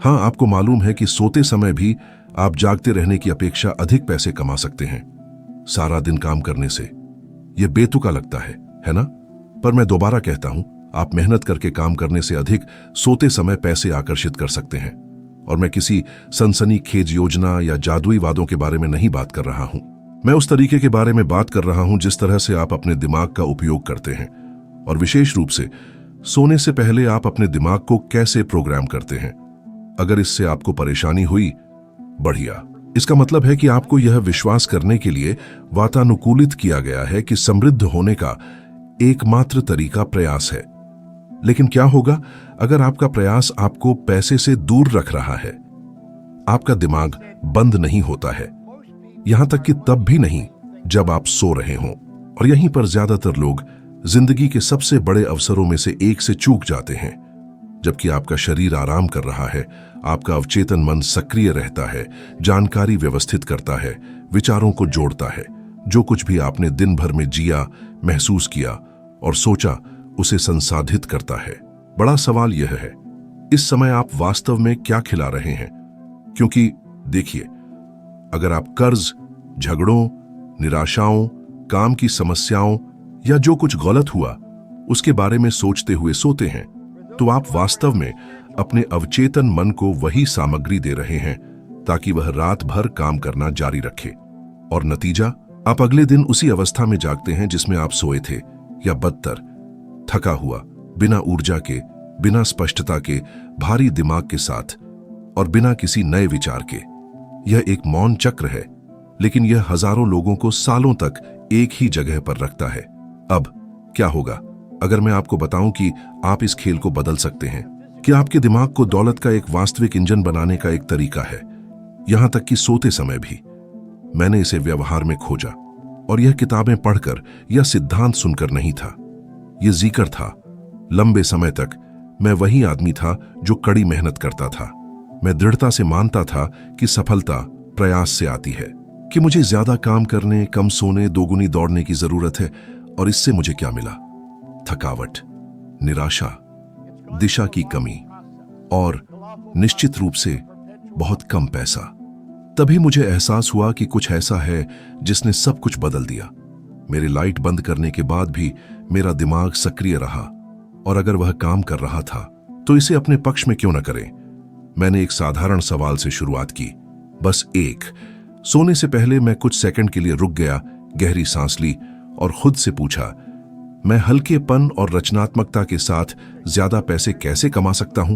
हाँ, आपको मालूम है कि सोते समय भी आप जागते रहने की अपेक्षा अधिक पैसे कमा सकते हैं सारा दिन काम करने से। यह बेतुका लगता है ना? पर मैं दोबारा कहता हूं, आप मेहनत करके काम करने से अधिक सोते समय पैसे आकर्षित कर सकते हैं। और मैं किसी सनसनीखेज योजना या जादुई वादों के बारे में नहीं बात कर रहा हूं। मैं उस तरीके के बारे में बात कर रहा हूं जिस तरह से आप अपने दिमाग का उपयोग करते हैं, और विशेष रूप से सोने से पहले आप अपने दिमाग को कैसे प्रोग्राम करते हैं। अगर इससे आपको परेशानी हुई, बढ़िया। इसका मतलब है कि आपको यह विश्वास करने के लिए वातानुकूलित किया गया है कि समृद्ध होने का एकमात्र तरीका प्रयास है। लेकिन क्या होगा अगर आपका प्रयास आपको पैसे से दूर रख रहा है? आपका दिमाग बंद नहीं होता है, यहां तक कि तब भी नहीं जब आप सो रहे हों। और यहीं पर ज्यादातर लोग जिंदगी के सबसे बड़े अवसरों में से एक से चूक जाते हैं। जबकि आपका शरीर आराम कर रहा है, आपका अवचेतन मन सक्रिय रहता है, जानकारी व्यवस्थित करता है, विचारों को जोड़ता है। जो कुछ भी आपने दिन भर में जिया, महसूस किया और सोचा, उसे संसाधित करता है। बड़ा सवाल यह है, इस समय आप वास्तव में क्या खिला रहे हैं? क्योंकि देखिए, अगर आप कर्ज, झगड़ों, निराशाओं, काम की समस्याओं या जो कुछ गलत हुआ उसके बारे में सोचते हुए सोते हैं, तो आप वास्तव में अपने अवचेतन मन को वही सामग्री दे रहे हैं ताकि वह रात भर काम करना जारी रखे। और नतीजा, आप अगले दिन उसी अवस्था में जागते हैं जिसमें आप सोए थे, या बदतर, थका हुआ, बिना ऊर्जा के, बिना स्पष्टता के, भारी दिमाग के साथ और बिना किसी नए विचार के। यह एक मौन चक्र है, लेकिन यह हजारों लोगों को सालों तक एक ही जगह पर रखता है। अब क्या होगा अगर मैं आपको बताऊं कि आप इस खेल को बदल सकते हैं, कि आपके दिमाग को दौलत का एक वास्तविक इंजन बनाने का एक तरीका है, यहां तक कि सोते समय भी। मैंने इसे व्यवहार में खोजा, और यह किताबें पढ़कर या सिद्धांत सुनकर नहीं था, यह जिक्र था। लंबे समय तक मैं वही आदमी था जो कड़ी मेहनत करता था। मैं दृढ़ता से मानता था कि सफलता प्रयास से आती है, कि मुझे ज्यादा काम करने, कम सोने, दोगुनी दौड़ने की जरूरत है। और इससे मुझे क्या मिला? थकावट, निराशा, दिशा की कमी और निश्चित रूप से बहुत कम पैसा। तभी मुझे एहसास हुआ कि कुछ ऐसा है जिसने सब कुछ बदल दिया। मेरी लाइट बंद करने के बाद भी मेरा दिमाग सक्रिय रहा, और अगर वह काम कर रहा था तो इसे अपने पक्ष में क्यों न करें। मैंने एक साधारण सवाल से शुरुआत की, बस एक। सोने से पहले मैं कुछ सेकंड के लिए रुक गया, गहरी सांस ली और खुद से पूछा, मैं हल्केपन और रचनात्मकता के साथ ज्यादा पैसे कैसे कमा सकता हूं?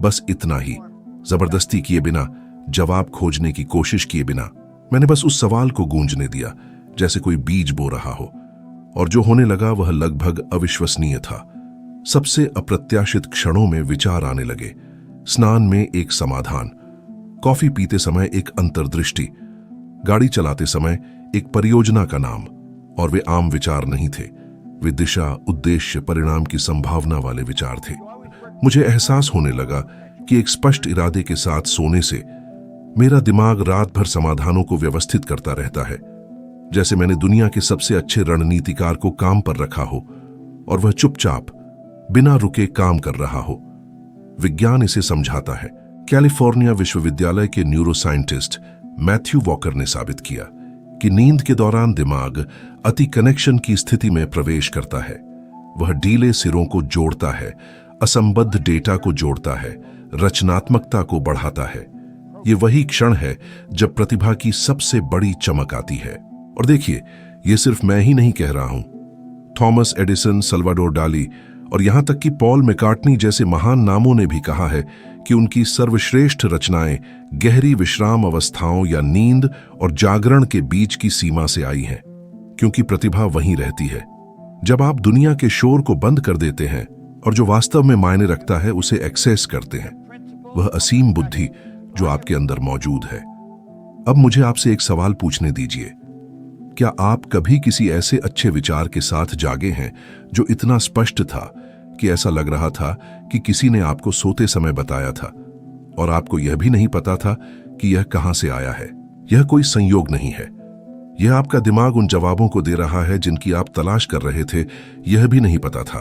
बस इतना ही, जबरदस्ती किए बिना, जवाब खोजने की कोशिश किए बिना। मैंने बस उस सवाल को गूंजने दिया जैसे कोई बीज बो रहा हो, और जो होने लगा वह लगभग अविश्वसनीय था। सबसे अप्रत्याशित क्षणों में विचार आने लगे। स्नान में एक समाधान, कॉफी पीते समय एक अंतर्दृष्टि, गाड़ी चलाते समय एक परियोजना का नाम। और वे आम विचार नहीं थे, वे दिशा, उद्देश्य, परिणाम की संभावना वाले विचार थे। मुझे एहसास होने लगा कि एक स्पष्ट इरादे के साथ सोने से मेरा दिमाग रात भर समाधानों को व्यवस्थित करता रहता है, जैसे मैंने दुनिया के सबसे अच्छे रणनीतिकार को काम पर रखा हो और वह चुपचाप बिना रुके काम कर रहा हो। विज्ञान इसे समझाता है। कैलिफोर्निया विश्वविद्यालय के न्यूरोसाइंटिस्ट मैथ्यू वॉकर ने साबित किया कि नींद के दौरान दिमाग अति कनेक्शन की स्थिति में प्रवेश करता है। वह ढीले सिरों को जोड़ता है, असंबद्ध डेटा को जोड़ता है, रचनात्मकता को बढ़ाता है। ये वही क्षण है जब प्रतिभा की सबसे बड़ी चमक आती है। और देखिए, ये सिर्फ मैं ही नहीं कह रहा हूं। थॉमस एडिसन, सल्वाडोर डाली और यहां तक कि पॉल मैकार्टनी जैसे महान नामों ने भी कहा है कि उनकी सर्वश्रेष्ठ रचनाएं गहरी विश्राम अवस्थाओं या नींद और जागरण के बीच की सीमा से आई हैं, क्योंकि प्रतिभा वहीं रहती है जब आप दुनिया के शोर को बंद कर देते हैं और जो वास्तव में मायने रखता है उसे एक्सेस करते हैं। वह असीम बुद्धि जो आपके अंदर मौजूद है। अब मुझे आपसे एक सवाल पूछने दीजिए, क्या आप कभी किसी ऐसे अच्छे विचार के साथ जागे हैं जो इतना स्पष्ट था कि ऐसा लग रहा था कि किसी ने आपको सोते समय बताया था और आपको यह भी नहीं पता था कि यह कहां से आया है? यह कोई संयोग नहीं है, यह आपका दिमाग उन जवाबों को दे रहा है जिनकी आप तलाश कर रहे थे, यह भी नहीं पता था।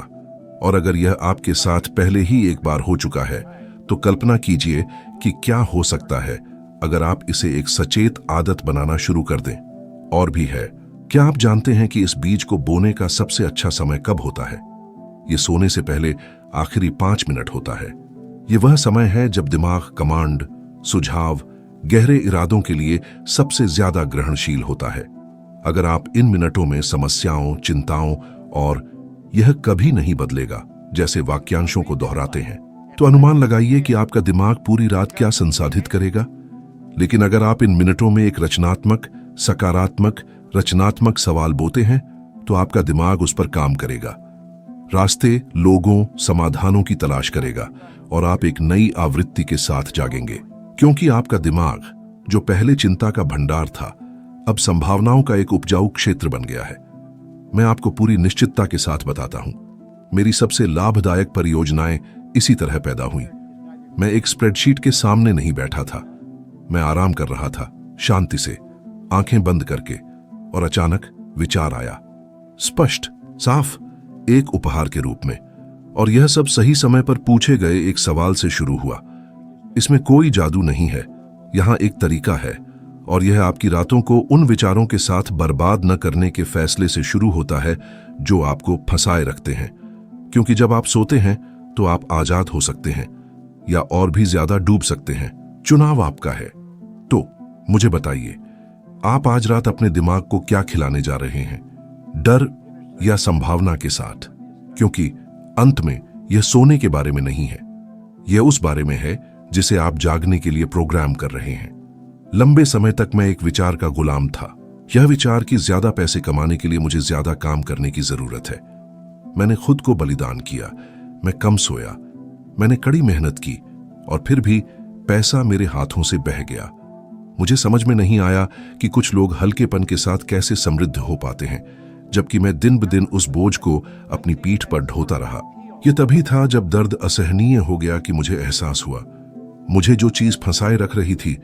और अगर यह आपके साथ पहले ही एक बार हो चुका है तो कल्पना कीजिए कि क्या हो सकता है अगर आप इसे एक सचेत आदत बनाना शुरू कर दें। और भी है, क्या आप जानते हैं कि इस बीज को बोने का सबसे अच्छा समय कब होता है? ये सोने से पहले आखिरी 5 मिनट होता है। ये वह समय है जब दिमाग कमांड, सुझाव, गहरे इरादों के लिए सबसे ज्यादा ग्रहणशील होता है। अगर आप इन मिनटों में समस्याओं, चिंताओं और यह कभी नहीं बदलेगा जैसे वाक्यांशों को दोहराते हैं, तो अनुमान लगाइए कि आपका दिमाग पूरी रात क्या संसाधित करेगा। लेकिन अगर आप इन मिनटों में एक रचनात्मक, सकारात्मक, रचनात्मक सवाल बोते हैं, तो आपका दिमाग उस पर काम करेगा, रास्ते, लोगों, समाधानों की तलाश करेगा और आप एक नई आवृत्ति के साथ जागेंगे। क्योंकि आपका दिमाग, जो पहले चिंता का भंडार था, अब संभावनाओं का एक उपजाऊ क्षेत्र बन गया है। मैं आपको पूरी निश्चितता के साथ बताता हूं, मेरी सबसे लाभदायक परियोजनाएं इसी तरह पैदा हुई। मैं एक स्प्रेडशीट के सामने नहीं बैठा था, मैं आराम कर रहा था, शांति से, आंखें बंद करके, और अचानक विचार आया, स्पष्ट, साफ, एक उपहार के रूप में। और यह सब सही समय पर पूछे गए एक सवाल से शुरू हुआ। इसमें कोई जादू नहीं है, यहां एक तरीका है, और यह आपकी रातों को उन विचारों के साथ बर्बाद न करने के फैसले से शुरू होता है जो आपको फंसाए रखते हैं। क्योंकि जब आप सोते हैं तो आप आजाद हो सकते हैं या और भी ज्यादा डूब सकते हैं। चुनाव आपका है। तो मुझे बताइए, आप आज रात अपने दिमाग को क्या खिलाने जा रहे हैं? डर या संभावना के साथ? क्योंकि अंत में यह सोने के बारे में नहीं है, यह उस बारे में है जिसे आप जागने के लिए प्रोग्राम कर रहे हैं। लंबे समय तक मैं एक विचार का गुलाम था, यह विचार कि ज्यादा पैसे कमाने के लिए मुझे ज्यादा काम करने की जरूरत है। मैंने खुद को बलिदान किया, मैं कम सोया, मैंने कड़ी मेहनत की, और फिर भी पैसा मेरे हाथों से बह गया। मुझे समझ में नहीं आया कि कुछ लोग हल्केपन के साथ कैसे समृद्ध हो पाते हैं, जबकि मैं दिन ब दिन उस बोझ को अपनी पीठ पर ढोता रहा। यह तभी था जब दर्द असहनीय हो गया कि मुझे एहसास हुआ, मुझे जो चीज फंसाए रख रही थी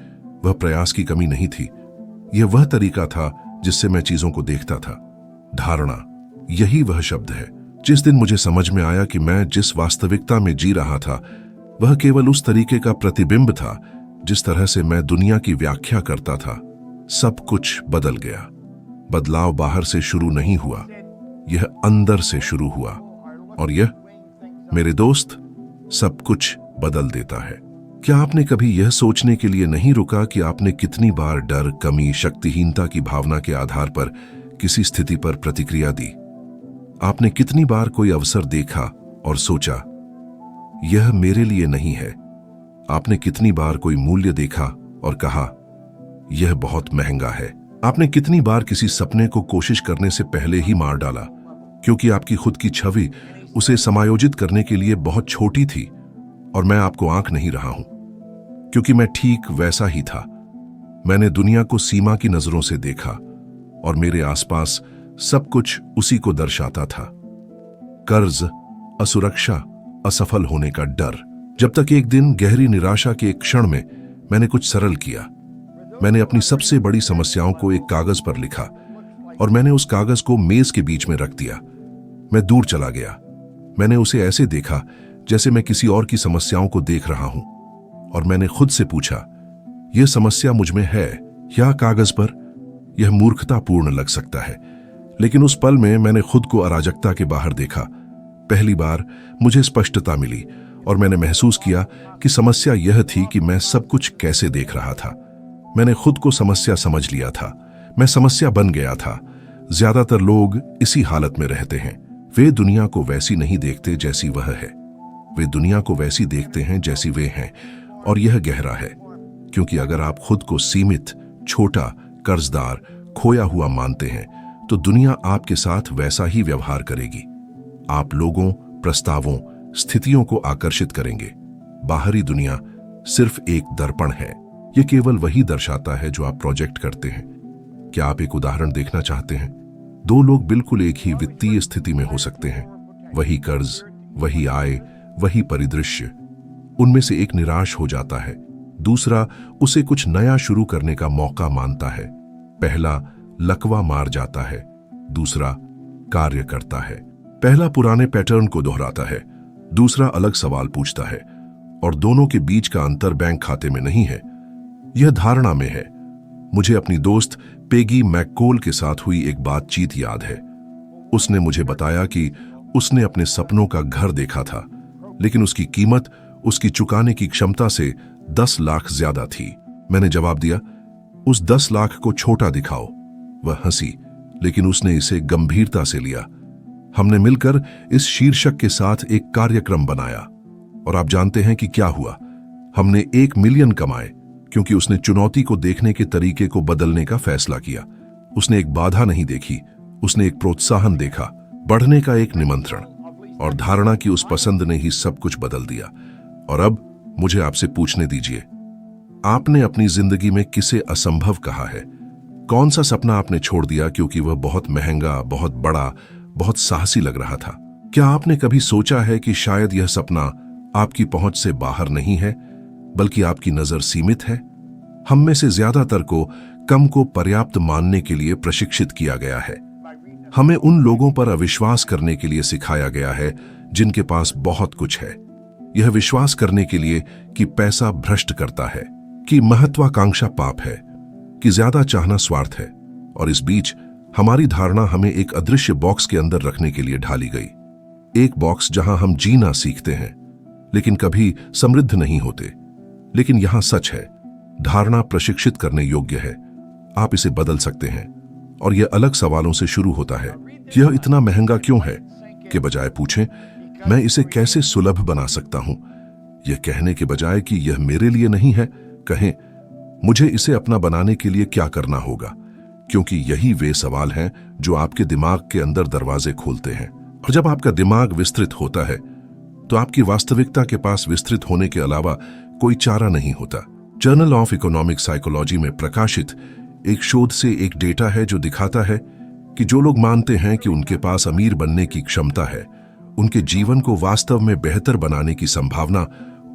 वह प्रयास की कमी नहीं थी, यह वह तरीका था जिससे मैं चीजों को देखता था। धारणा, यही वह शब्द है। जिस दिन मुझे समझ में आया कि मैं जिस वास्तविकता में जी रहा था वह केवल उस तरीके का प्रतिबिंब था जिस तरह से मैं दुनिया की व्याख्या करता था, सब कुछ बदल गया। बदलाव बाहर से शुरू नहीं हुआ, यह अंदर से शुरू हुआ, और यह, मेरे दोस्त, सब कुछ बदल देता है। क्या आपने कभी यह सोचने के लिए नहीं रुका कि आपने कितनी बार डर, कमी, शक्तिहीनता की भावना के आधार पर किसी स्थिति पर प्रतिक्रिया दी? आपने कितनी बार कोई अवसर देखा और सोचा, यह मेरे लिए नहीं है? आपने कितनी बार कोई मूल्य देखा और कहा, यह बहुत महंगा है? आपने कितनी बार किसी सपने को कोशिश करने से पहले ही मार डाला क्योंकि आपकी खुद की छवि उसे समायोजित करने के लिए बहुत छोटी थी? और मैं आपको आंक नहीं रहा हूं, क्योंकि मैं ठीक वैसा ही था। मैंने दुनिया को सीमा की नजरों से देखा और मेरे आसपास सब कुछ उसी को दर्शाता था। कर्ज, असुरक्षा, असफल होने का डर। जब तक एक दिन गहरी निराशा के एक क्षण में मैंने कुछ सरल किया। मैंने अपनी सबसे बड़ी समस्याओं को एक कागज पर लिखा और मैंने उस कागज को मेज के बीच में रख दिया। मैं दूर चला गया। मैंने उसे ऐसे देखा जैसे मैं किसी और की समस्याओं को देख रहा हूं, और मैंने खुद से पूछा, यह समस्या मुझ में है या कागज पर? यह मूर्खतापूर्ण लग सकता है, लेकिन उस पल में मैंने खुद को अराजकता के बाहर देखा। पहली बार मुझे स्पष्टता मिली और मैंने महसूस किया कि समस्या यह थी कि मैं सब कुछ कैसे देख रहा था। मैंने खुद को समस्या समझ लिया था, मैं समस्या बन गया था। ज्यादातर लोग इसी हालत में रहते हैं। वे दुनिया को वैसी नहीं देखते जैसी वह है, वे दुनिया को वैसी देखते हैं जैसी वे हैं। और यह गहरा है, क्योंकि अगर आप खुद को सीमित, छोटा, कर्जदार, खोया हुआ मानते हैं तो दुनिया आपके साथ वैसा ही व्यवहार करेगी। आप लोगों, प्रस्तावों, स्थितियों को आकर्षित करेंगे। बाहरी दुनिया सिर्फ एक दर्पण है, यह केवल वही दर्शाता है जो आप प्रोजेक्ट करते हैं। क्या आप एक उदाहरण देखना चाहते हैं? दो लोग बिल्कुल एक ही वित्तीय स्थिति में हो सकते हैं, वही कर्ज, वही आय, वही परिदृश्य। उनमें से एक निराश हो जाता है, दूसरा उसे कुछ नया शुरू करने का मौका मानता है। पहला लकवा मार जाता है, दूसरा कार्य करता है। पहला पुराने पैटर्न को दोहराता है, दूसरा अलग सवाल पूछता है। और दोनों के बीच का अंतर बैंक खाते में नहीं है, यह धारणा में है। मुझे अपनी दोस्त पेगी मैककोल के साथ हुई एक बातचीत याद है। उसने मुझे बताया कि उसने अपने सपनों का घर देखा था, लेकिन उसकी कीमत उसकी चुकाने की क्षमता से 10 लाख ज्यादा थी। मैंने जवाब दिया, उस 10 लाख को छोटा दिखाओ। वह हंसी, लेकिन उसने इसे गंभीरता से लिया। हमने मिलकर इस शीर्षक के साथ एक कार्यक्रम बनाया और आप जानते हैं कि क्या हुआ? हमने 1 मिलियन कमाए, क्योंकि उसने चुनौती को देखने के तरीके को बदलने का फैसला किया। उसने एक बाधा नहीं देखी, उसने एक प्रोत्साहन देखा, बढ़ने का एक निमंत्रण, और धारणा की उस पसंद ने ही सब कुछ बदल दिया। और अब मुझे आपसे पूछने दीजिए, आपने अपनी जिंदगी में किसे असंभव कहा है? कौन सा सपना आपने छोड़ दिया क्योंकि वह बहुत महंगा, बहुत बड़ा, बहुत साहसी लग रहा था? क्या आपने कभी सोचा है कि शायद यह सपना आपकी पहुंच से बाहर नहीं है, बल्कि आपकी नजर सीमित है? हम में से ज्यादातर को कम को पर्याप्त मानने के लिए प्रशिक्षित किया गया है। हमें उन लोगों पर अविश्वास करने के लिए सिखाया गया है जिनके पास बहुत कुछ है। यह विश्वास करने के लिए कि पैसा भ्रष्ट करता है, कि महत्वाकांक्षा पाप है, कि ज्यादा चाहना स्वार्थ है। और इस बीच हमारी धारणा हमें एक अदृश्य बॉक्स के अंदर रखने के लिए ढाली गई। एक बॉक्स जहां हम जीना सीखते हैं, लेकिन कभी समृद्ध नहीं होते। लेकिन यहां सच है, धारणा प्रशिक्षित करने योग्य है। आप इसे बदल सकते हैं। और यह अलग सवालों से शुरू होता है। यह इतना महंगा क्यों है के बजाय पूछें, मैं इसे कैसे सुलभ बना सकता हूं? यह कहने के बजाय कि यह मेरे लिए नहीं है, कहें, मुझे इसे अपना बनाने के लिए क्या करना होगा? क्योंकि यही वे सवाल हैं जो आपके दिमाग के अंदर दरवाजे खोलते हैं। और जब आपका दिमाग विस्तृत होता है, तो आपकी वास्तविकता के पास विस्तृत होने के अलावा कोई चारा नहीं होता। जर्नल ऑफ इकोनॉमिक साइकोलॉजी में प्रकाशित एक शोध से एक डेटा है जो दिखाता है कि जो लोग मानते हैं कि उनके पास अमीर बनने की क्षमता है, उनके जीवन को वास्तव में बेहतर बनाने की संभावना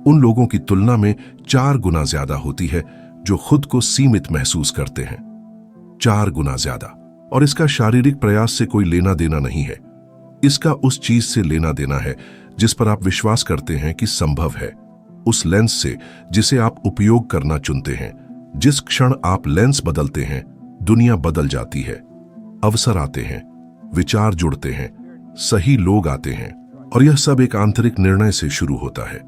उन लोगों की तुलना में 4 गुना ज्यादा होती है जो खुद को सीमित महसूस करते हैं। 4 गुना ज्यादा। और इसका शारीरिक प्रयास से कोई लेना देना नहीं है। इसका उस चीज से लेना देना है जिस पर आप विश्वास करते हैं कि संभव है, उस लेंस से जिसे आप उपयोग करना चुनते हैं। जिस क्षण आप लेंस बदलते हैं, दुनिया बदल जाती है। अवसर आते हैं, विचार जुड़ते हैं, सही लोग आते हैं, और यह सब एक आंतरिक निर्णय से शुरू होता है।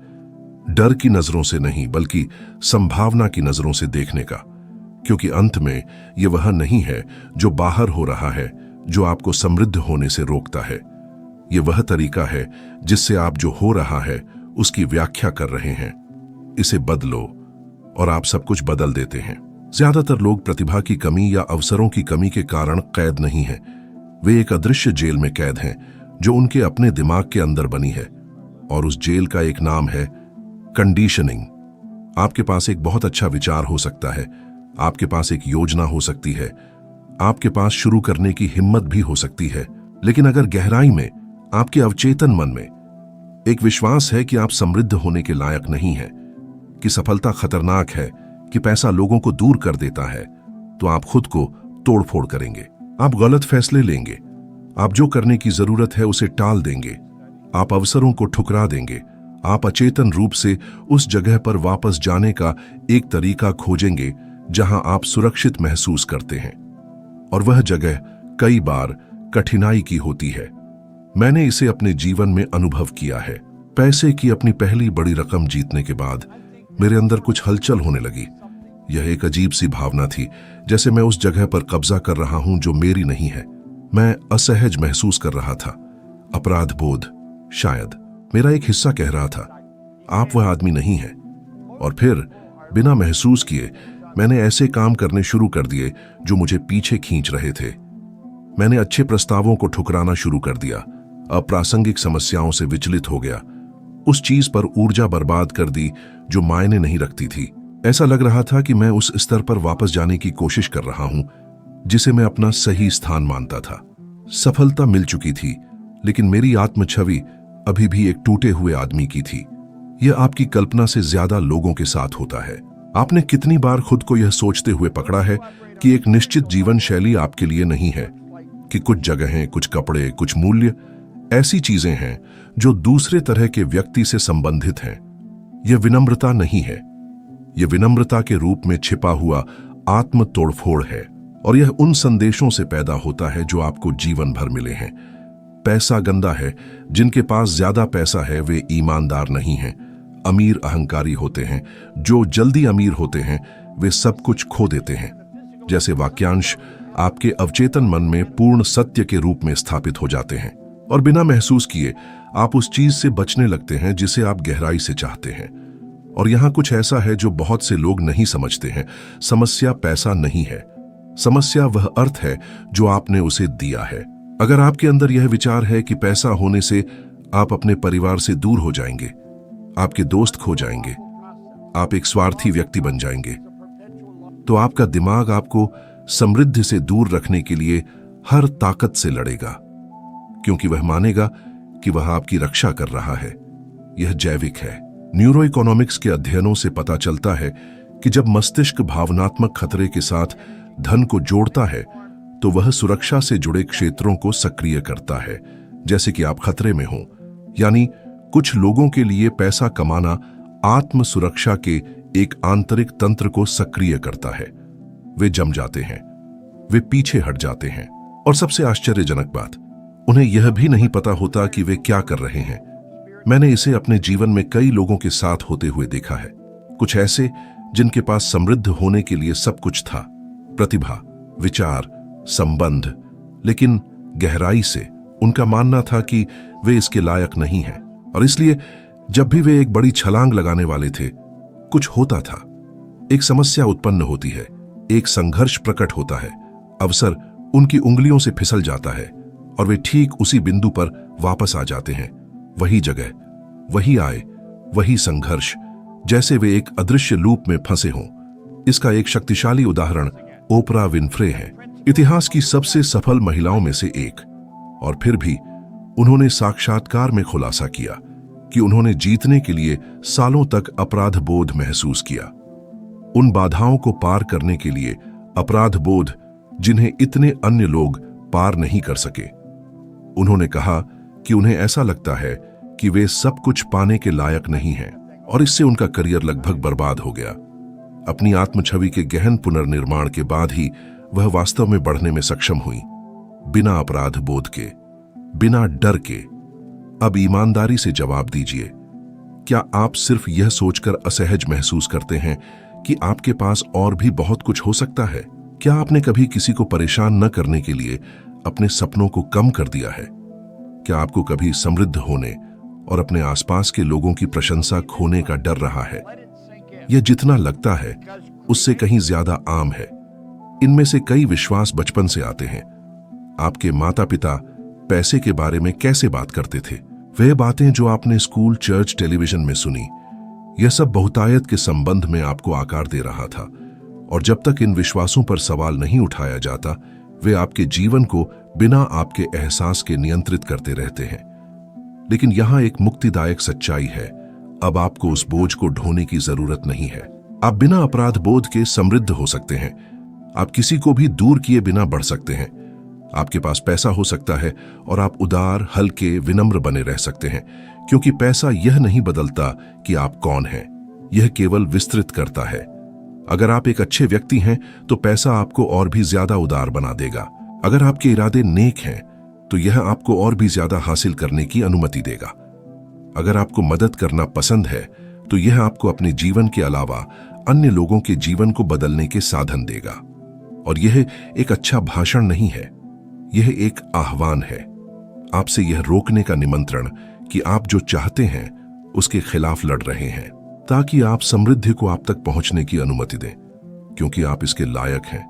डर की नजरों से नहीं, बल्कि संभावना की नजरों से देखने का। क्योंकि अंत में यह वह नहीं है जो बाहर हो रहा है जो आपको समृद्ध होने से रोकता है। यह वह तरीका है जिससे आप जो हो रहा है उसकी व्याख्या कर रहे हैं। इसे बदलो और आप सब कुछ बदल देते हैं। ज्यादातर लोग प्रतिभा की कमी या अवसरों की कमी के कारण कैद नहीं हैं। वे एक अदृश्य जेल में कैद हैं जो उनके अपने दिमाग के अंदर बनी है, और उस जेल का एक नाम है कंडीशनिंग। आपके पास एक बहुत अच्छा विचार हो सकता है, आपके पास एक योजना हो सकती है, आपके पास शुरू करने की हिम्मत भी हो सकती है, लेकिन अगर गहराई में आपके अवचेतन मन में एक विश्वास है कि आप समृद्ध होने के लायक नहीं हैं, कि सफलता खतरनाक है, कि पैसा लोगों को दूर कर देता है, तो आप खुद को तोड़फोड़ करेंगे। आप गलत फैसले लेंगे, आप जो करने की जरूरत है उसे टाल देंगे, आप अवसरों को ठुकरा देंगे, आप अचेतन रूप से उस जगह पर वापस जाने का एक तरीका खोजेंगे जहां आप सुरक्षित महसूस करते हैं, और वह जगह कई बार कठिनाई की होती है। मैंने इसे अपने जीवन में अनुभव किया है। पैसे की अपनी पहली बड़ी रकम जीतने के बाद मेरे अंदर कुछ हलचल होने लगी। यह एक अजीब सी भावना थी, जैसे मैं उस जगह पर कब्जा कर रहा हूं जो मेरी नहीं है। मैं असहज महसूस कर रहा था, अपराध बोध, शायद मेरा एक हिस्सा कह रहा था, आप वह आदमी नहीं हैं। और फिर बिना महसूस किए मैंने ऐसे काम करने शुरू कर दिए जो मुझे पीछे खींच रहे थे। मैंने अच्छे प्रस्तावों को ठुकराना शुरू कर दिया, अप्रासंगिक समस्याओं से विचलित हो गया, उस चीज पर ऊर्जा बर्बाद कर दी जो मायने नहीं रखती थी। ऐसा लग रहा था कि मैं उस स्तर पर वापस जाने की कोशिश कर रहा हूं जिसे मैं अपना सही स्थान मानता था। सफलता मिल चुकी थी, लेकिन मेरी आत्म छवि अभी भी एक टूटे हुए आदमी की थी। यह आपकी कल्पना से ज्यादा लोगों के साथ होता है। आपने कितनी बार खुद को यह सोचते हुए पकड़ा है कि एक निश्चित जीवन शैली आपके लिए नहीं है, कि कुछ जगहें, कुछ कपड़े, कुछ मूल्य ऐसी चीजें हैं जो दूसरे तरह के व्यक्ति से संबंधित हैं। यह विनम्रता नहीं है। यह विनम्रता के रूप में छिपा हुआ आत्म तोड़फोड़ है, और यह उन संदेशों से पैदा होता है जो आपको जीवन भर मिले हैं। पैसा गंदा है। जिनके पास ज्यादा पैसा है वे ईमानदार नहीं हैं। अमीर अहंकारी होते हैं। जो जल्दी अमीर होते हैं वे सब कुछ खो देते हैं। जैसे वाक्यांश आपके अवचेतन मन में पूर्ण सत्य के रूप में स्थापित हो जाते हैं, और बिना महसूस किए आप उस चीज से बचने लगते हैं जिसे आप गहराई से चाहते हैं। और यहां कुछ ऐसा है जो बहुत से लोग नहीं समझते हैं। समस्या पैसा नहीं है। समस्या वह अर्थ है जो आपने उसे दिया है। अगर आपके अंदर यह विचार है कि पैसा होने से आप अपने परिवार से दूर हो जाएंगे, आपके दोस्त खो जाएंगे, आप एक स्वार्थी व्यक्ति बन जाएंगे, तो आपका दिमाग आपको समृद्धि से दूर रखने के लिए हर ताकत से लड़ेगा, क्योंकि वह मानेगा कि वह आपकी रक्षा कर रहा है। यह जैविक है। न्यूरो इकोनॉमिक्स के अध्ययनों से पता चलता है कि जब मस्तिष्क भावनात्मक खतरे के साथ धन को जोड़ता है तो वह सुरक्षा से जुड़े क्षेत्रों को सक्रिय करता है, जैसे कि आप खतरे में हो। यानी कुछ लोगों के लिए पैसा कमाना आत्म सुरक्षा के एक आंतरिक तंत्र को सक्रिय करता है। वे जम जाते हैं, वे पीछे हट जाते हैं, और सबसे आश्चर्यजनक बात, उन्हें यह भी नहीं पता होता कि वे क्या कर रहे हैं। मैंने इसे अपने जीवन में कई लोगों के साथ होते हुए देखा है। कुछ ऐसे जिनके पास समृद्ध होने के लिए सब कुछ था, प्रतिभा, विचार, संबंध, लेकिन गहराई से उनका मानना था कि वे इसके लायक नहीं हैं, और इसलिए जब भी वे एक बड़ी छलांग लगाने वाले थे, कुछ होता था। एक समस्या उत्पन्न होती है, एक संघर्ष प्रकट होता है, अवसर उनकी उंगलियों से फिसल जाता है, और वे ठीक उसी बिंदु पर वापस आ जाते हैं। वही जगह, वही आए, वही संघर्ष, जैसे वे एक अदृश्य लूप में फंसे हों। इसका एक शक्तिशाली उदाहरण ओपरा विनफ्रे है, इतिहास की सबसे सफल महिलाओं में से एक। और फिर भी उन्होंने साक्षात्कार में खुलासा किया कि उन्होंने जीतने के लिए सालों तक अपराध बोध महसूस किया। उन बाधाओं को पार करने के लिए अपराध बोध जिन्हें इतने अन्य लोग पार नहीं कर सके। उन्होंने कहा कि उन्हें ऐसा लगता है कि वे सब कुछ पाने के लायक नहीं हैं, और इससे उनका करियर लगभग बर्बाद हो गया। अपनी आत्मछवि के गहन पुनर्निर्माण के बाद ही वह वास्तव में बढ़ने में सक्षम हुई, बिना अपराध बोध के, बिना डर के। अब ईमानदारी से जवाब दीजिए, क्या आप सिर्फ यह सोचकर असहज महसूस करते हैं कि आपके पास और भी बहुत कुछ हो सकता है? क्या आपने कभी किसी को परेशान न करने के लिए अपने सपनों को कम कर दिया है? क्या आपको कभी समृद्ध होने और अपने आसपास के लोगों की प्रशंसा खोने का डर रहा है? यह जितना लगता है उससे कहीं ज्यादा आम है। इनमें से कई विश्वास बचपन से आते हैं। आपके माता पिता पैसे के बारे में कैसे बात करते थे? वह बातें जो आपने स्कूल, चर्च, टेलीविजन में सुनी, यह सब बहुतायत के संबंध में आपको आकार दे रहा था। और जब तक इन विश्वासों पर सवाल नहीं उठाया जाता, वे आपके जीवन को बिना आपके एहसास के नियंत्रित करते रहते हैं। लेकिन यहां एक मुक्तिदायक सच्चाई है। अब आपको उस बोझ को ढोने की जरूरत नहीं है। आप बिना अपराध बोध के समृद्ध हो सकते हैं। आप किसी को भी दूर किए बिना बढ़ सकते हैं। आपके पास पैसा हो सकता है और आप उदार, हल्के, विनम्र बने रह सकते हैं, क्योंकि पैसा यह नहीं बदलता कि आप कौन हैं, यह केवल विस्तृत करता है। अगर आप एक अच्छे व्यक्ति हैं तो पैसा आपको और भी ज्यादा उदार बना देगा। अगर आपके इरादे नेक हैं तो यह आपको और भी ज्यादा हासिल करने की अनुमति देगा। अगर आपको मदद करना पसंद है तो यह आपको अपने जीवन के अलावा अन्य लोगों के जीवन को बदलने के साधन देगा। और यह एक अच्छा भाषण नहीं है, यह एक आह्वान है। आपसे यह रोकने का निमंत्रण कि आप जो चाहते हैं उसके खिलाफ लड़ रहे हैं, ताकि आप समृद्धि को आप तक पहुंचने की अनुमति दें, क्योंकि आप इसके लायक हैं।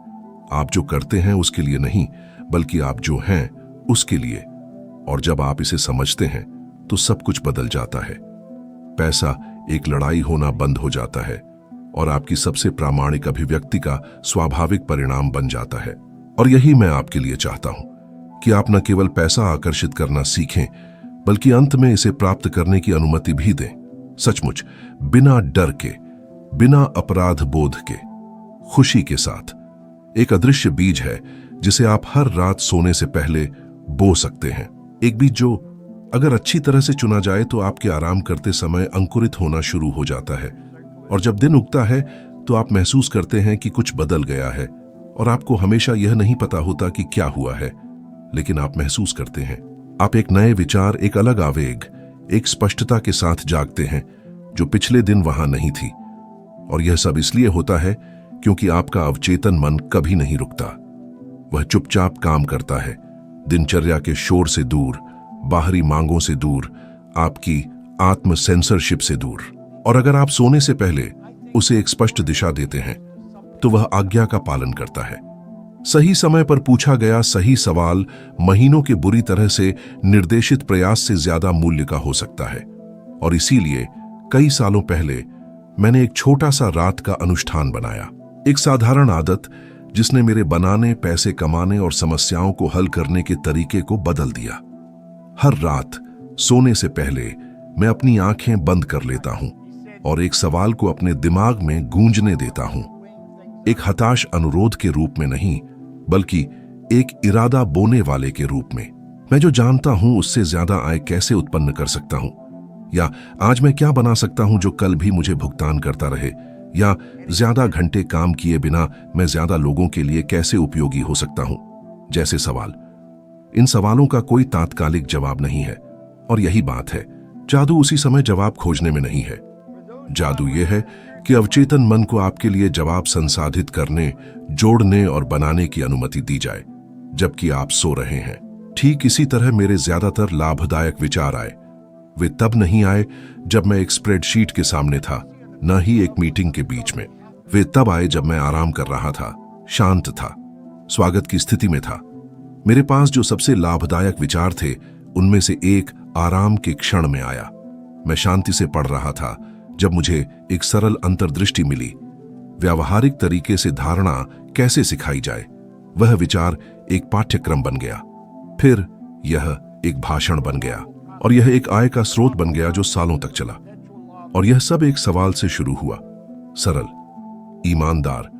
आप जो करते हैं उसके लिए नहीं, बल्कि आप जो हैं उसके लिए। और जब आप इसे समझते हैं तो सब कुछ बदल जाता है। पैसा एक लड़ाई होना बंद हो जाता है और आपकी सबसे प्रामाणिक अभिव्यक्ति का स्वाभाविक परिणाम बन जाता है। और यही मैं आपके लिए चाहता हूं कि आप न केवल पैसा आकर्षित करना सीखें, बल्कि अंत में इसे प्राप्त करने की अनुमति भी दें, सचमुच बिना डर के, बिना अपराध बोध के, खुशी के साथ। एक अदृश्य बीज है जिसे आप हर रात सोने से पहले बो सकते हैं। एक बीज जो अगर अच्छी तरह से चुना जाए तो आपके आराम करते समय अंकुरित होना शुरू हो जाता है, और जब दिन उगता है तो आप महसूस करते हैं कि कुछ बदल गया है। और आपको हमेशा यह नहीं पता होता कि क्या हुआ है, लेकिन आप महसूस करते हैं। आप एक नए विचार, एक अलग आवेग, एक स्पष्टता के साथ जागते हैं जो पिछले दिन वहां नहीं थी। और यह सब इसलिए होता है क्योंकि आपका अवचेतन मन कभी नहीं रुकता। वह चुपचाप काम करता है, दिनचर्या के शोर से दूर, बाहरी मांगों से दूर, आपकी आत्म सेंसरशिप से दूर। और अगर आप सोने से पहले उसे एक स्पष्ट दिशा देते हैं तो वह आज्ञा का पालन करता है। सही समय पर पूछा गया सही सवाल महीनों के बुरी तरह से निर्देशित प्रयास से ज्यादा मूल्य का हो सकता है। और इसीलिए कई सालों पहले मैंने एक छोटा सा रात का अनुष्ठान बनाया, एक साधारण आदत जिसने मेरे बनाने, पैसे कमाने और समस्याओं को हल करने के तरीके को बदल दिया। हर रात सोने से पहले मैं अपनी आंखें बंद कर लेता हूं और एक सवाल को अपने दिमाग में गूंजने देता हूं। एक हताश अनुरोध के रूप में नहीं, बल्कि एक इरादा बोने वाले के रूप में। मैं जो जानता हूं उससे ज्यादा आय कैसे उत्पन्न कर सकता हूं, या आज मैं क्या बना सकता हूं जो कल भी मुझे भुगतान करता रहे, या ज्यादा घंटे काम किए बिना मैं ज्यादा लोगों के लिए कैसे उपयोगी हो सकता हूं, जैसे सवाल। इन सवालों का कोई तात्कालिक जवाब नहीं है, और यही बात है, जादू उसी समय जवाब खोजने में नहीं है। जादू यह है कि अवचेतन मन को आपके लिए जवाब संसाधित करने, जोड़ने और बनाने की अनुमति दी जाए जबकि आप सो रहे हैं। ठीक इसी तरह मेरे ज्यादातर लाभदायक विचार आए। वे तब नहीं आए जब मैं एक स्प्रेडशीट के सामने था, न ही एक मीटिंग के बीच में। वे तब आए जब मैं आराम कर रहा था, शांत था, स्वागत की स्थिति में था। मेरे पास जो सबसे लाभदायक विचार थे उनमें से एक आराम के क्षण में आया। मैं शांति से पढ़ रहा था जब मुझे एक सरल अंतर्दृष्टि मिली, व्यावहारिक तरीके से धारणा कैसे सिखाई जाए। वह विचार एक पाठ्यक्रम बन गया, फिर यह एक भाषण बन गया, और यह एक आय का स्रोत बन गया जो सालों तक चला। और यह सब एक सवाल से शुरू हुआ, सरल, ईमानदार,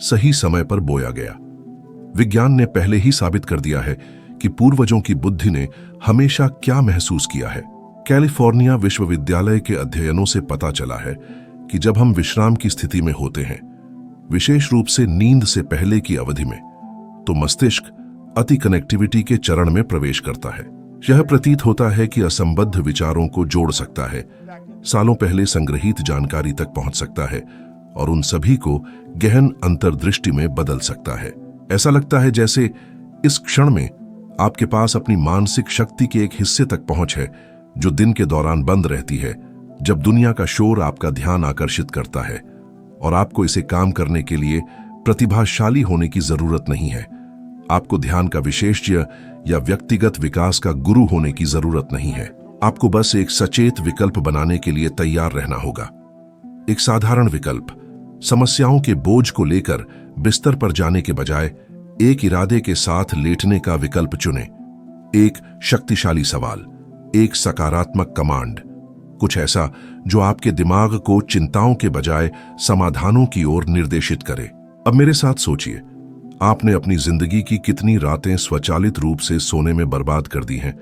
सही समय पर बोया गया। विज्ञान ने पहले ही साबित कर दिया है कि पूर्वजों की बुद्धि ने हमेशा क्या महसूस किया है। कैलिफोर्निया विश्वविद्यालय के अध्ययनों से पता चला है कि जब हम विश्राम की स्थिति में होते हैं, विशेष रूप से नींद से पहले की अवधि में, तो मस्तिष्क अति कनेक्टिविटी के चरण में प्रवेश करता है। यह प्रतीत होता है कि असंबद्ध विचारों को जोड़ सकता है, सालों पहले संग्रहित जानकारी तक पहुंच सकता है और उन सभी को गहन अंतर्दृष्टि में बदल सकता है। ऐसा लगता है जैसे इस क्षण में आपके पास अपनी मानसिक शक्ति के एक हिस्से तक पहुंच है जो दिन के दौरान बंद रहती है, जब दुनिया का शोर आपका ध्यान आकर्षित करता है, और आपको इसे काम करने के लिए प्रतिभाशाली होने की जरूरत नहीं है। आपको ध्यान का विशेषज्ञ या व्यक्तिगत विकास का गुरु होने की जरूरत नहीं है। आपको बस एक सचेत विकल्प बनाने के लिए तैयार रहना होगा। एक साधारण विकल्प, समस्याओं के बोझ को लेकर बिस्तर पर जाने के बजाय एक इरादे के साथ लेटने का विकल्प चुनें। एक शक्तिशाली सवाल, एक सकारात्मक कमांड, कुछ ऐसा जो आपके दिमाग को चिंताओं के बजाय समाधानों की ओर निर्देशित करे। अब मेरे साथ सोचिए, आपने अपनी जिंदगी की कितनी रातें स्वचालित रूप से सोने में बर्बाद कर दी हैं।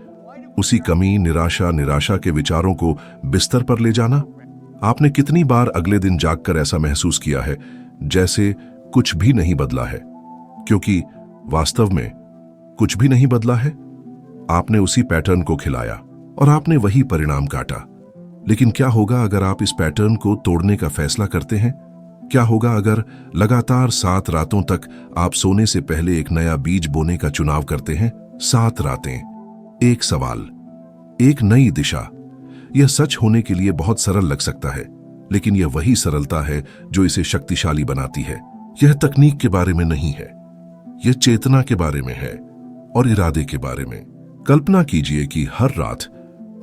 उसी कमी, निराशा के विचारों को बिस्तर पर ले जाना। आपने कितनी बार अगले दिन जागकर ऐसा महसूस किया है जैसे कुछ भी नहीं बदला है, क्योंकि वास्तव में कुछ भी नहीं बदला है। आपने उसी पैटर्न को खिलाया और आपने वही परिणाम काटा। लेकिन क्या होगा अगर आप इस पैटर्न को तोड़ने का फैसला करते हैं? क्या होगा अगर लगातार 7 रातों तक आप सोने से पहले एक नया बीज बोने का चुनाव करते हैं? 7 रातें, एक सवाल, एक नई दिशा। यह सच होने के लिए बहुत सरल लग सकता है, लेकिन यह वही सरलता है जो इसे शक्तिशाली बनाती है। यह तकनीक के बारे में नहीं है, यह चेतना के बारे में है और इरादे के बारे में। कल्पना कीजिए कि हर रात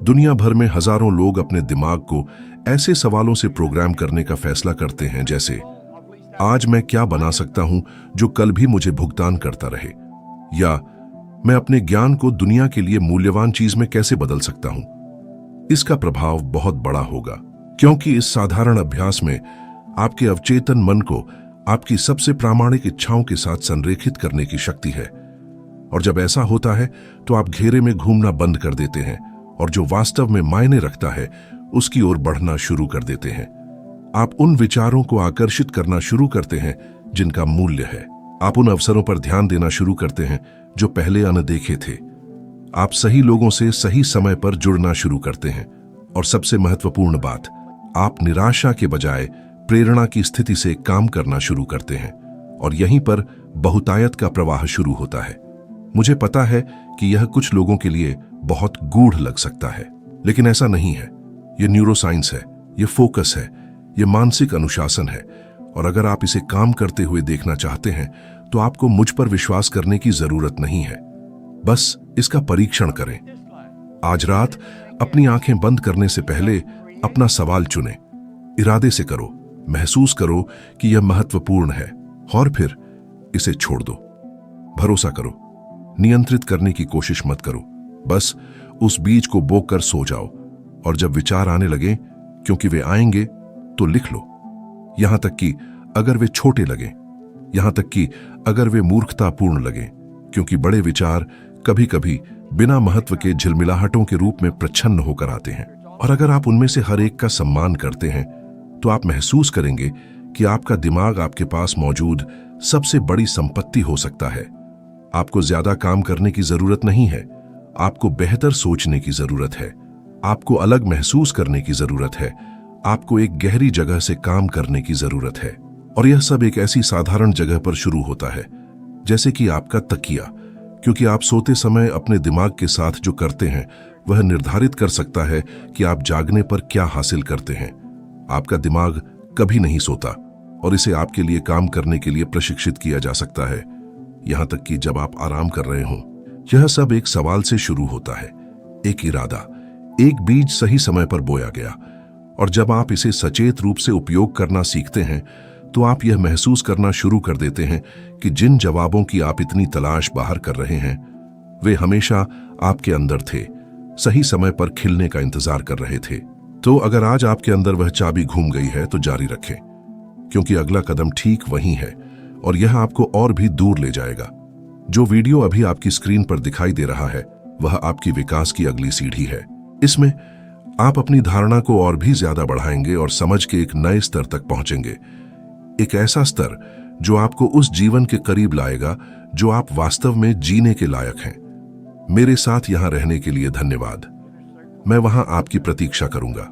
दुनिया भर में हजारों लोग अपने दिमाग को ऐसे सवालों से प्रोग्राम करने का फैसला करते हैं जैसे, आज मैं क्या बना सकता हूं जो कल भी मुझे भुगतान करता रहे, या मैं अपने ज्ञान को दुनिया के लिए मूल्यवान चीज में कैसे बदल सकता हूं। इसका प्रभाव बहुत बड़ा होगा, क्योंकि इस साधारण अभ्यास में आपके अवचेतन मन को आपकी सबसे प्रामाणिक इच्छाओं के साथ संरेखित करने की शक्ति है। और जब ऐसा होता है तो आप घेरे में घूमना बंद कर देते हैं और जो वास्तव में मायने रखता है उसकी ओर बढ़ना शुरू कर देते हैं। आप उन विचारों को आकर्षित करना शुरू करते हैं जिनका मूल्य है। आप उन अवसरों पर ध्यान देना शुरू करते हैं जो पहले अनदेखे थे। आप सही लोगों से सही समय पर जुड़ना शुरू करते हैं। और सबसे महत्वपूर्ण बात, आप निराशा के बजाय प्रेरणा की स्थिति से काम करना शुरू करते हैं। और यहीं पर बहुतायत का प्रवाह शुरू होता है। मुझे पता है कि यह कुछ लोगों के लिए बहुत गूढ़ लग सकता है, लेकिन ऐसा नहीं है। यह न्यूरोसाइंस है, यह फोकस है, यह मानसिक अनुशासन है। और अगर आप इसे काम करते हुए देखना चाहते हैं तो आपको मुझ पर विश्वास करने की जरूरत नहीं है। बस इसका परीक्षण करें। आज रात अपनी आंखें बंद करने से पहले अपना सवाल चुनें। इरादे से करो, महसूस करो कि यह महत्वपूर्ण है और फिर इसे छोड़ दो। भरोसा करो, नियंत्रित करने की कोशिश मत करो। बस उस बीज को बोकर सो जाओ। और जब विचार आने लगे, क्योंकि वे आएंगे, तो लिख लो। यहां तक कि अगर वे छोटे लगे, यहां तक कि अगर वे मूर्खतापूर्ण लगे, क्योंकि बड़े विचार कभी कभी बिना महत्व के झिलमिलाहटों के रूप में प्रच्छन्न होकर आते हैं। और अगर आप उनमें से हर एक का सम्मान करते हैं तो आप महसूस करेंगे कि आपका दिमाग आपके पास मौजूद सबसे बड़ी संपत्ति हो सकता है। आपको ज्यादा काम करने की जरूरत नहीं है, आपको बेहतर सोचने की जरूरत है, आपको अलग महसूस करने की जरूरत है, आपको एक गहरी जगह से काम करने की जरूरत है। और यह सब एक ऐसी साधारण जगह पर शुरू होता है, जैसे कि आपका तकिया, क्योंकि आप सोते समय अपने दिमाग के साथ जो करते हैं वह निर्धारित कर सकता है कि आप जागने पर क्या हासिल करते हैं। आपका दिमाग कभी नहीं सोता और इसे आपके लिए काम करने के लिए प्रशिक्षित किया जा सकता है, यहां तक कि जब आप आराम कर रहे हों। यह सब एक सवाल से शुरू होता है, एक इरादा, एक बीज सही समय पर बोया गया। और जब आप इसे सचेत रूप से उपयोग करना सीखते हैं तो आप यह महसूस करना शुरू कर देते हैं कि जिन जवाबों की आप इतनी तलाश बाहर कर रहे हैं वे हमेशा आपके अंदर थे, सही समय पर खिलने का इंतजार कर रहे थे। तो अगर आज आपके अंदर वह चाबी घूम गई है तो जारी रखें, क्योंकि अगला कदम ठीक वहीं है और यह आपको और भी दूर ले जाएगा। जो वीडियो अभी आपकी स्क्रीन पर दिखाई दे रहा है वह आपकी विकास की अगली सीढ़ी है। इसमें आप अपनी धारणा को और भी ज्यादा बढ़ाएंगे और समझ के एक नए स्तर तक पहुंचेंगे। एक ऐसा स्तर जो आपको उस जीवन के करीब लाएगा जो आप वास्तव में जीने के लायक हैं। मेरे साथ यहां रहने के लिए धन्यवाद। मैं वहां आपकी प्रतीक्षा करूंगा।